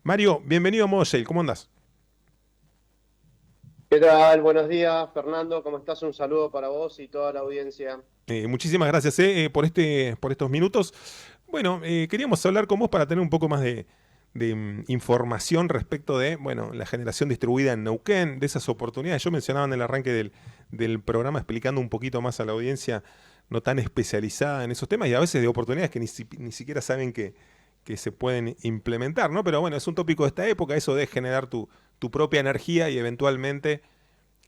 Mario, bienvenido a Modo Shale, ¿cómo andás? ¿Qué tal? Buenos días, Fernando. ¿Cómo estás? Un saludo para vos y toda la audiencia. Muchísimas gracias por estos minutos. Bueno, queríamos hablar con vos para tener un poco más de información respecto de, bueno, la generación distribuida en Neuquén, de esas oportunidades. Yo mencionaba en el arranque del programa explicando un poquito más a la audiencia no tan especializada en esos temas y a veces de oportunidades que ni siquiera saben que se pueden implementar, ¿no? Pero bueno, es un tópico de esta época, eso de generar tu propia energía y eventualmente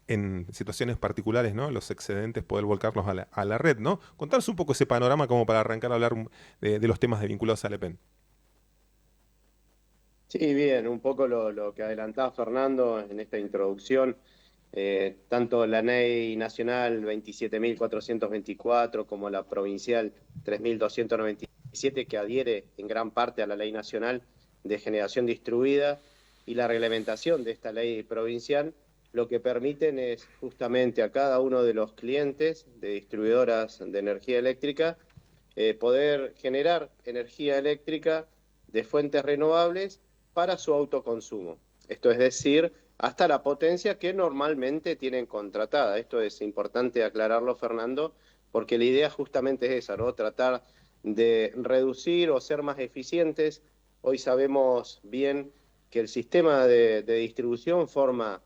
en situaciones particulares, ¿no? Los excedentes poder volcarlos a la red, ¿no? Contanos un poco ese panorama como para arrancar a hablar de los temas vinculados al EPEN. Sí, bien, un poco lo que adelantaba Fernando en esta introducción. Tanto la ley nacional 27.424 como la provincial 3.297, que adhiere en gran parte a la ley nacional de generación distribuida, y la reglamentación de esta ley provincial, lo que permiten es justamente a cada uno de los clientes de distribuidoras de energía eléctrica poder generar energía eléctrica de fuentes renovables para su autoconsumo. Esto es decir, hasta la potencia que normalmente tienen contratada. Esto es importante aclararlo, Fernando, porque la idea justamente es esa, ¿no? Tratar de reducir o ser más eficientes. Hoy sabemos bien que el sistema de distribución forma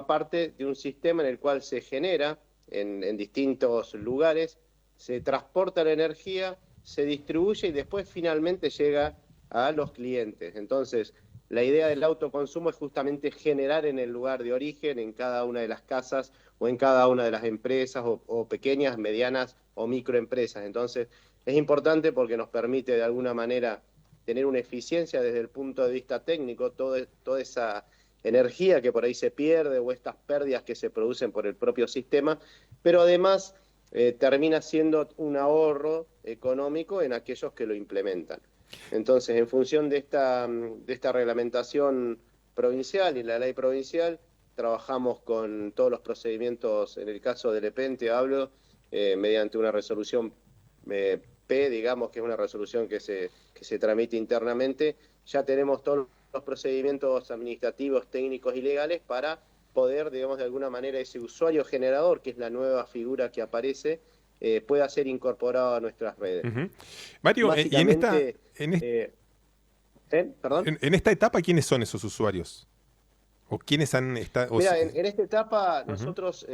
parte de un sistema en el cual se genera en distintos lugares, se transporta la energía, se distribuye y después finalmente llega a los clientes. Entonces, la idea del autoconsumo es justamente generar en el lugar de origen, en cada una de las casas o en cada una de las empresas o pequeñas, medianas o microempresas. Entonces, es importante porque nos permite de alguna manera tener una eficiencia desde el punto de vista técnico, toda esa energía que por ahí se pierde o estas pérdidas que se producen por el propio sistema, pero además termina siendo un ahorro económico en aquellos que lo implementan. Entonces, en función de esta reglamentación provincial y la ley provincial, trabajamos con todos los procedimientos, en el caso del EPEN, hablo, mediante una resolución P, digamos, que es una resolución que se tramite internamente. Ya tenemos todos los procedimientos administrativos, técnicos y legales para poder, digamos, de alguna manera ese usuario generador, que es la nueva figura que aparece, pueda ser incorporado a nuestras redes. Ujú. Mario, y Básicamente, eh, ¿perdón? en esta etapa, ¿quiénes son esos usuarios? ¿O quiénes han estado? Mira, en esta etapa Ujú. nosotros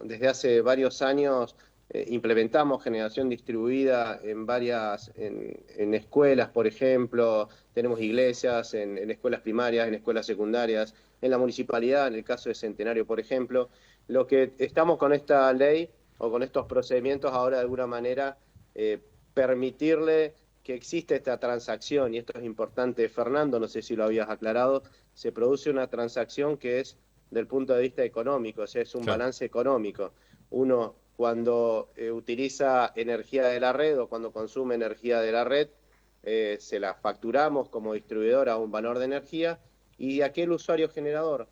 desde hace varios años implementamos generación distribuida en escuelas, por ejemplo, tenemos iglesias, en escuelas primarias, en escuelas secundarias, en la municipalidad, en el caso de Centenario, por ejemplo. Lo que estamos con esta ley o con estos procedimientos ahora de alguna manera eh, permitirle que exista esta transacción, y esto es importante, Fernando, no sé si lo habías aclarado, se produce una transacción que es del punto de vista económico, o sea, es un Claro. balance económico. Uno, cuando utiliza energía de la red o cuando consume energía de la red, se la facturamos como distribuidor a un valor de energía, y aquel usuario generador,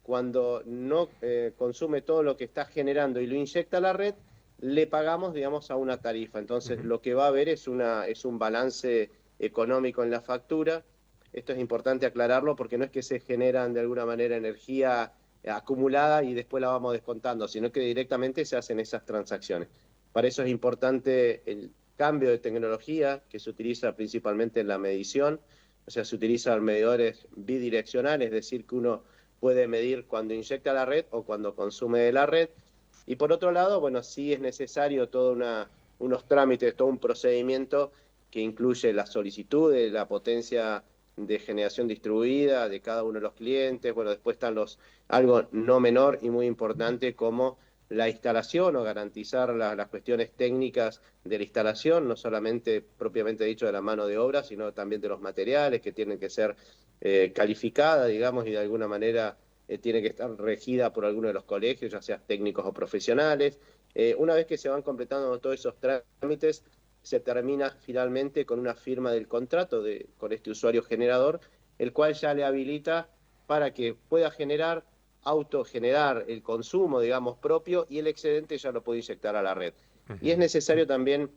cuando no consume todo lo que está generando y lo inyecta a la red, le pagamos, digamos, a una tarifa. Entonces, Ujú. lo que va a haber es un balance económico en la factura. Esto es importante aclararlo porque no es que se generan de alguna manera energía acumulada y después la vamos descontando, sino que directamente se hacen esas transacciones. Para eso es importante el cambio de tecnología que se utiliza principalmente en la medición, o sea, se utilizan medidores bidireccionales, es decir, que uno puede medir cuando inyecta la red o cuando consume de la red. Y por otro lado, bueno, sí es necesario unos trámites, todo un procedimiento que incluye la solicitud de la potencia de generación distribuida de cada uno de los clientes. Bueno, después están algo no menor y muy importante como la instalación o garantizar las cuestiones técnicas de la instalación, no solamente propiamente dicho de la mano de obra, sino también de los materiales que tienen que ser calificada, digamos, y de alguna manera tiene que estar regida por alguno de los colegios, ya sea técnicos o profesionales. Una vez que se van completando todos esos trámites, se termina finalmente con una firma del contrato con este usuario generador, el cual ya le habilita para que pueda autogenerar el consumo, digamos, propio, y el excedente ya lo puede inyectar a la red. Y es Ujú. necesario también,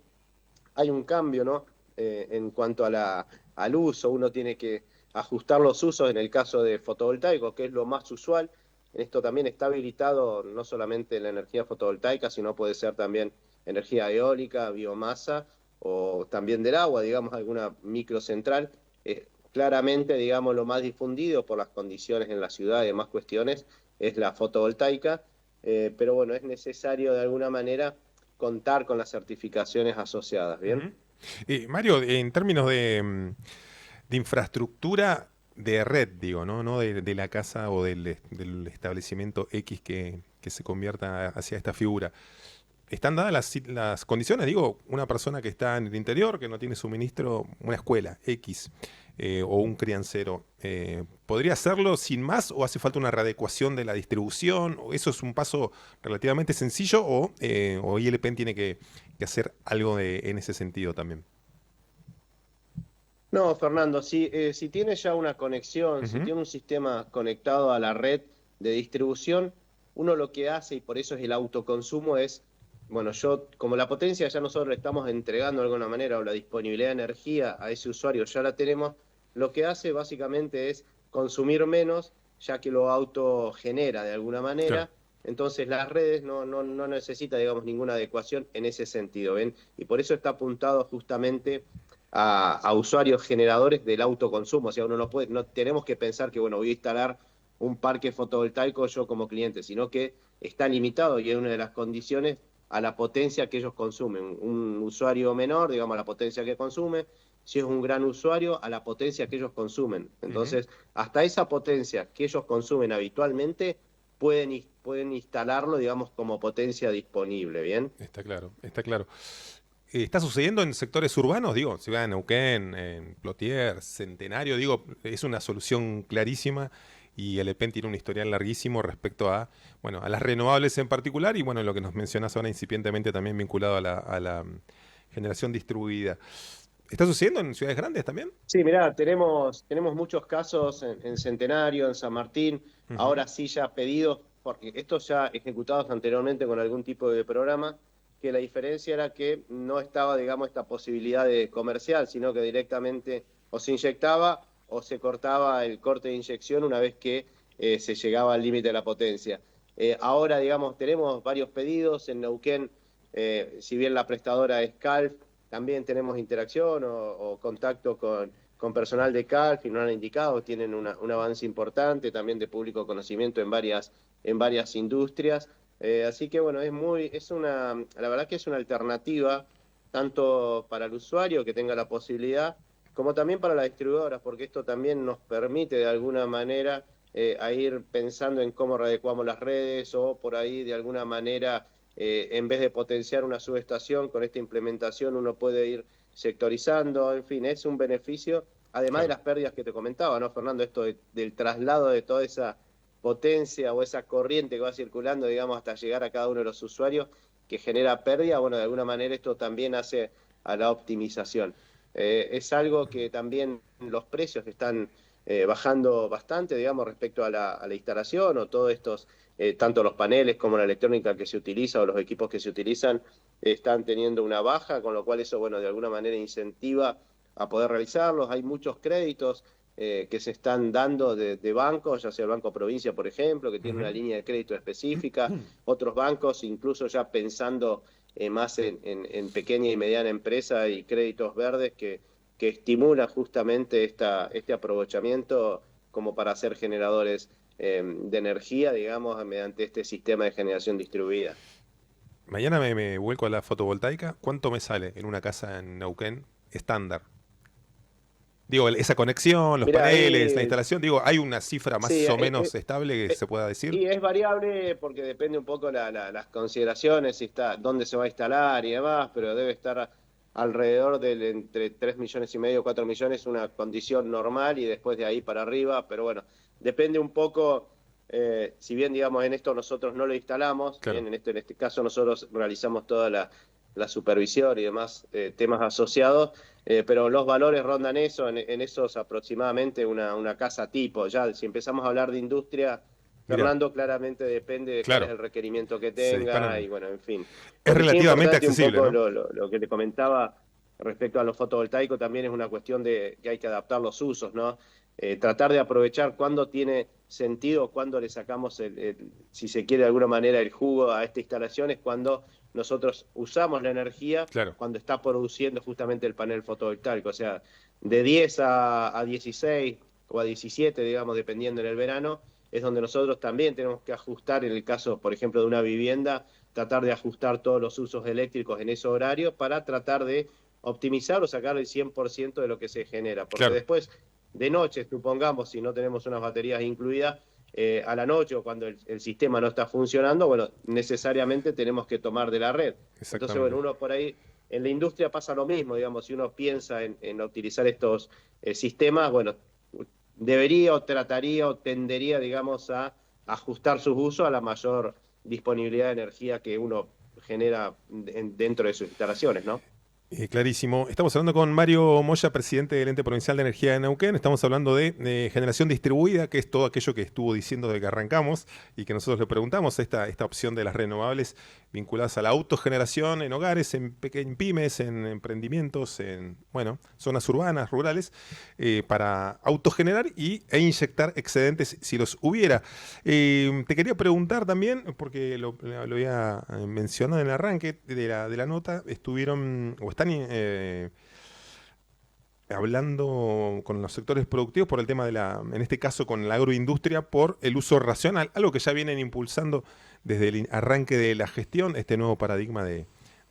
hay un cambio, ¿no? En cuanto al uso, uno tiene que ajustar los usos en el caso de fotovoltaico, que es lo más usual. Esto también está habilitado no solamente en la energía fotovoltaica, sino puede ser también energía eólica, biomasa o también del agua, digamos, alguna microcentral. Claramente, digamos, lo más difundido por las condiciones en la ciudad y demás cuestiones es la fotovoltaica, pero bueno, es necesario de alguna manera contar con las certificaciones asociadas, ¿bien? Ujú. Mario, en términos de infraestructura de red, digo, ¿no? No de la casa o del establecimiento X que se convierta hacia esta figura. ¿Están dadas las condiciones? Digo, una persona que está en el interior, que no tiene suministro, una escuela X o un criancero, ¿podría hacerlo sin más o hace falta una readecuación de la distribución? ¿O eso es un paso relativamente sencillo o ILPEN tiene que hacer algo en ese sentido también? No, Fernando, si tiene ya una conexión, si Ujú. tiene un sistema conectado a la red de distribución, uno lo que hace, y por eso es el autoconsumo, es, bueno, como la potencia ya nosotros le estamos entregando de alguna manera, o la disponibilidad de energía a ese usuario ya la tenemos, lo que hace básicamente es consumir menos, ya que lo autogenera de alguna Claro. manera. Entonces las redes no necesitan, digamos, ninguna adecuación en ese sentido, ¿ven? Y por eso está apuntado justamente a usuarios generadores del autoconsumo. O sea, uno no puede, no tenemos que pensar que, bueno, voy a instalar un parque fotovoltaico yo como cliente, sino que está limitado y es una de las condiciones a la potencia que ellos consumen. Un usuario menor, digamos, a la potencia que consume. Si es un gran usuario, a la potencia que ellos consumen. Ujú. Entonces, hasta esa potencia que ellos consumen habitualmente, pueden instalarlo, digamos, como potencia disponible, ¿bien? Está claro, está claro. ¿Está sucediendo en sectores urbanos? Digo, Ciudad de Neuquén, en Plotier, Centenario, digo, es una solución clarísima y el EPEN tiene un historial larguísimo respecto a, bueno, a las renovables en particular y bueno, lo que nos mencionas ahora incipientemente también vinculado a la generación distribuida. ¿Está sucediendo en ciudades grandes también? Sí, mirá, tenemos muchos casos en Centenario, en San Martín, Ujú. ahora sí ya pedidos, porque estos ya ejecutados anteriormente con algún tipo de programa, que la diferencia era que no estaba, digamos, esta posibilidad de comercial, sino que directamente o se inyectaba o se cortaba el corte de inyección una vez que se llegaba al límite de la potencia. Ahora, digamos, tenemos varios pedidos en Neuquén, si bien la prestadora es Calf, también tenemos interacción o contacto con personal de CALF y nos han indicado, tienen un avance importante también de público conocimiento en varias industrias. Así que bueno, la verdad que es una alternativa tanto para el usuario que tenga la posibilidad, como también para las distribuidoras, porque esto también nos permite de alguna manera a ir pensando en cómo readecuamos las redes o por ahí de alguna manera en vez de potenciar una subestación, con esta implementación uno puede ir sectorizando, en fin, es un beneficio, además de Claro. las pérdidas que te comentaba, ¿no, Fernando? Esto del traslado de toda esa potencia o esa corriente que va circulando, digamos, hasta llegar a cada uno de los usuarios, que genera pérdida, bueno, de alguna manera esto también hace a la optimización. Es algo que también los precios están bajando bastante, digamos, respecto a la instalación o todos estos tanto los paneles como la electrónica que se utiliza o los equipos que se utilizan están teniendo una baja, con lo cual eso, bueno, de alguna manera incentiva a poder realizarlos. Hay muchos créditos que se están dando de bancos, ya sea el Banco Provincia, por ejemplo, que tiene una Ujú. línea de crédito específica, otros bancos, incluso ya pensando más en pequeña y mediana empresa y créditos verdes que estimulan justamente este aprovechamiento como para ser generadores de energía, digamos, mediante este sistema de generación distribuida. Mañana me vuelco a la fotovoltaica. ¿Cuánto me sale en una casa en Neuquén estándar? Digo, esa conexión, los Mira, paneles, la instalación, digo, ¿hay una cifra sí, más o menos estable que se pueda decir? y es variable porque depende un poco las consideraciones, si está, dónde se va a instalar y demás, pero debe estar alrededor del entre 3,5 millones, 4 millones, una condición normal y después de ahí para arriba, pero bueno, depende un poco, si bien digamos en esto nosotros no lo instalamos, Claro. bien, en este caso nosotros realizamos toda la supervisión y demás temas asociados, pero los valores rondan eso, en esos aproximadamente una casa tipo. Ya si empezamos a hablar de industria, Mira, Fernando, claramente depende de cuál es claro, el requerimiento que se tenga y disparan. bueno, en fin. Es Lo que sí es relativamente importante un accesible, poco ¿no? lo que te comentaba respecto a lo fotovoltaico también es una cuestión de que hay que adaptar los usos, ¿no? tratar de aprovechar cuándo tiene sentido, cuándo le sacamos, si se quiere de alguna manera, el jugo a esta instalación, es cuando nosotros usamos la energía, Claro. cuando está produciendo justamente el panel fotovoltaico. O sea, de 10 a 16 o a 17, digamos, dependiendo en el verano, es donde nosotros también tenemos que ajustar, en el caso, por ejemplo, de una vivienda, tratar de ajustar todos los usos eléctricos en ese horario para tratar de optimizar o sacar el 100% de lo que se genera. Porque Claro. después, de noche, supongamos, si no tenemos unas baterías incluidas, a la noche o cuando el sistema no está funcionando, bueno, necesariamente tenemos que tomar de la red. Entonces, bueno, Exactamente. uno por ahí, en la industria pasa lo mismo, digamos, si uno piensa en utilizar estos sistemas, bueno, debería o trataría o tendería, digamos, a ajustar sus usos a la mayor disponibilidad de energía que uno genera dentro de sus instalaciones, ¿no? Clarísimo. Estamos hablando con Mario Moya, presidente del Ente Provincial de Energía de Neuquén. Estamos hablando de generación distribuida, que es todo aquello que estuvo diciendo de que arrancamos y que nosotros le preguntamos, esta opción de las renovables vinculadas a la autogeneración en hogares, en pymes, en emprendimientos, en bueno, zonas urbanas, rurales, para autogenerar e inyectar excedentes si los hubiera. Te quería preguntar también, porque lo había mencionado en el arranque de la nota, estuvieron o están hablando con los sectores productivos por el tema de en este caso con la agroindustria, por el uso racional, algo que ya vienen impulsando desde el arranque de la gestión, este nuevo paradigma de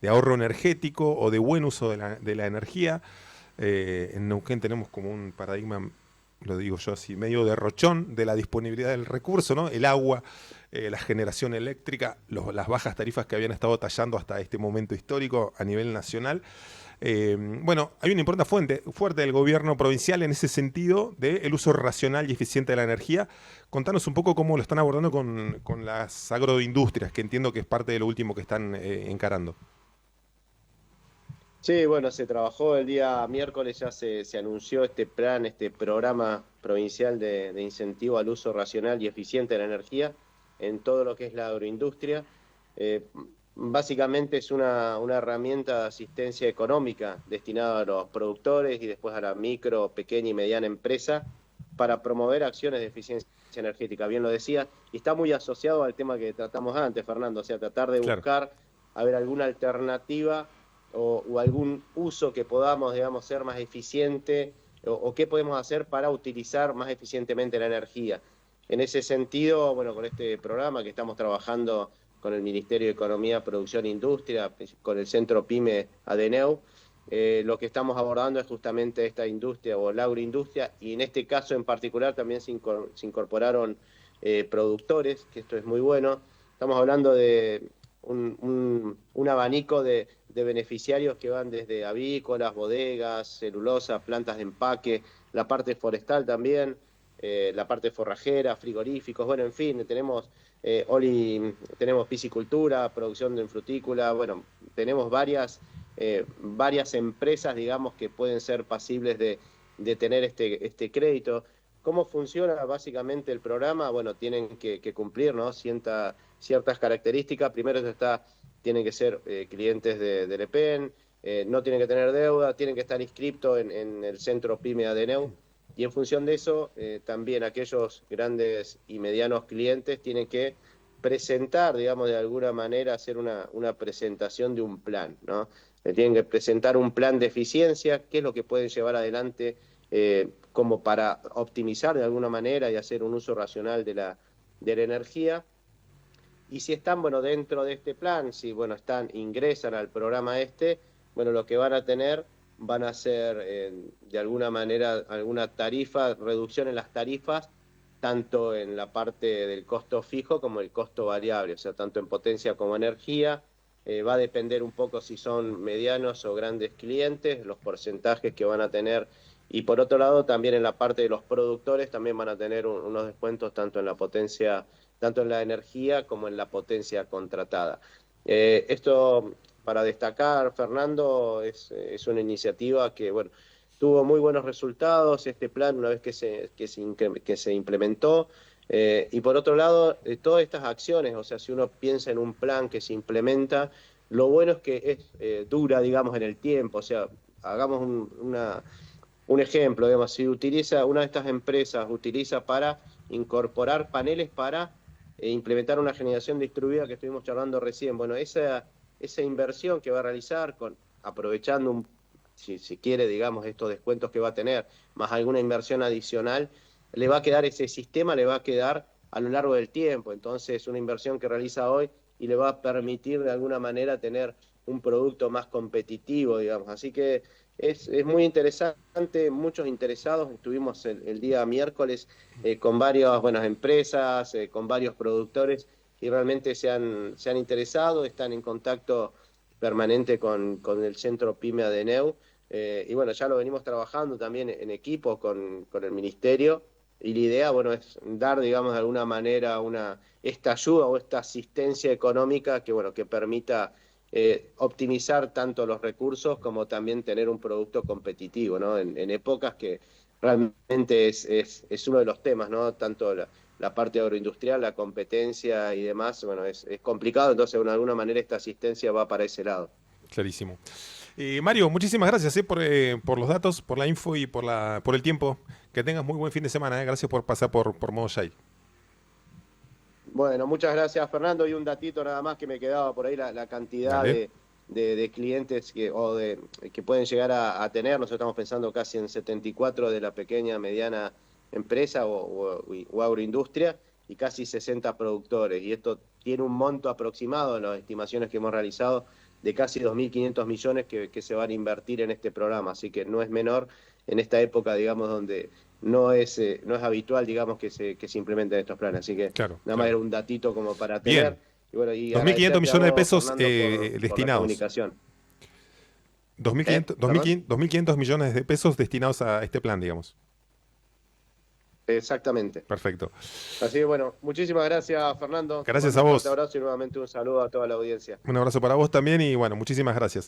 ahorro energético o de buen uso de la energía. En Neuquén tenemos como un paradigma, lo digo yo así, medio derrochón de la disponibilidad del recurso, ¿no? El agua, la generación eléctrica, las bajas tarifas que habían estado tallando hasta este momento histórico a nivel nacional. Bueno, hay una importante fuerte del gobierno provincial en ese sentido del uso racional y eficiente de la energía. Contanos un poco cómo lo están abordando con las agroindustrias, que entiendo que es parte de lo último que están encarando. Sí, bueno, se trabajó el día miércoles, ya se anunció este plan, este programa provincial de incentivo al uso racional y eficiente de la energía en todo lo que es la agroindustria. Eh, Básicamente es una herramienta de asistencia económica destinada a los productores y después a la micro, pequeña y mediana empresa para promover acciones de eficiencia energética, bien lo decía, y está muy asociado al tema que tratamos antes, Fernando, o sea, tratar de Claro. buscar, a ver, alguna alternativa o algún uso que podamos, digamos, ser más eficiente o qué podemos hacer para utilizar más eficientemente la energía. En ese sentido, bueno, con este programa que estamos trabajando con el Ministerio de Economía, Producción e Industria, con el Centro PYME ADENEU, lo que estamos abordando es justamente esta industria o la agroindustria, y en este caso en particular también se incorporaron productores, que esto es muy bueno. Estamos hablando de un abanico de beneficiarios que van desde avícolas, bodegas, celulosa, plantas de empaque, la parte forestal también, la parte forrajera, frigoríficos, bueno, en fin, tenemos tenemos piscicultura, producción de frutícola, bueno, tenemos varias empresas, digamos, que pueden ser pasibles de tener este crédito. ¿Cómo funciona básicamente el programa? Bueno, tienen que cumplir, ¿no? Ciertas características. Primero tienen que ser clientes del EPEN, no tienen que tener deuda, tienen que estar inscriptos en el centro PYME ADENEU. Y en función de eso, también aquellos grandes y medianos clientes tienen que presentar, digamos, de alguna manera, hacer una presentación de un plan, ¿no? Tienen que presentar un plan de eficiencia, qué es lo que pueden llevar adelante como para optimizar de alguna manera y hacer un uso racional de la energía. Y si están, bueno, dentro de este plan, si, bueno, ingresan al programa bueno, lo que van a ser, de alguna manera, alguna tarifa, reducción en las tarifas, tanto en la parte del costo fijo como el costo variable, o sea, tanto en potencia como energía. Va a depender un poco si son medianos o grandes clientes, los porcentajes que van a tener. Y por otro lado, también en la parte de los productores, también van a tener unos descuentos tanto en la potencia, tanto en la energía como en la potencia contratada. Esto, para destacar, Fernando, es una iniciativa que, bueno, tuvo muy buenos resultados este plan una vez que se implementó. Y por otro lado, todas estas acciones, o sea, si uno piensa en un plan que se implementa, lo bueno es que dura, digamos, en el tiempo, o sea, hagamos Un ejemplo, digamos, si utiliza una de estas empresas, utiliza para incorporar paneles para implementar una generación distribuida que estuvimos charlando recién. Bueno, esa inversión que va a realizar, aprovechando, si quiere, digamos, estos descuentos que va a tener, más alguna inversión adicional, le va a quedar ese sistema, le va a quedar a lo largo del tiempo. Entonces, una inversión que realiza hoy y le va a permitir de alguna manera tener un producto más competitivo, digamos. Así que es muy interesante, muchos interesados. Estuvimos el día miércoles con varias buenas empresas, con varios productores, y realmente se han interesado, están en contacto permanente con el centro PYME ADENEU, y bueno, ya lo venimos trabajando también en equipo con el ministerio, y la idea, bueno, es dar, digamos, de alguna manera esta ayuda o esta asistencia económica que, bueno, que permita optimizar tanto los recursos como también tener un producto competitivo, ¿no? En épocas que realmente es uno de los temas, ¿no? Tanto la parte agroindustrial, la competencia y demás, bueno, es complicado, entonces de alguna manera esta asistencia va para ese lado. Clarísimo. Mario, muchísimas gracias por los datos, por la info y por el tiempo. Que tengas muy buen fin de semana. Gracias por pasar por Modo Shay. Bueno, muchas gracias, Fernando. Y un datito nada más que me quedaba por ahí, la cantidad de clientes que pueden llegar a tener. Nosotros estamos pensando casi en 74 de la pequeña, mediana empresa o agroindustria, y casi 60 productores. Y esto tiene un monto aproximado en las estimaciones que hemos realizado de casi 2.500 millones que se van a invertir en este programa. Así que no es menor en esta época, digamos, donde no es habitual, digamos, que se implementen estos planes. Así que nada más era un datito como para tener. Bien. Y bueno, y 2.500 millones de pesos por destinados. la comunicación. 2.500 millones de pesos destinados a este plan, digamos. Exactamente. Perfecto. Así que bueno, muchísimas gracias, Fernando. Gracias a vos. Un abrazo y nuevamente un saludo a toda la audiencia. Un abrazo para vos también y bueno, muchísimas gracias.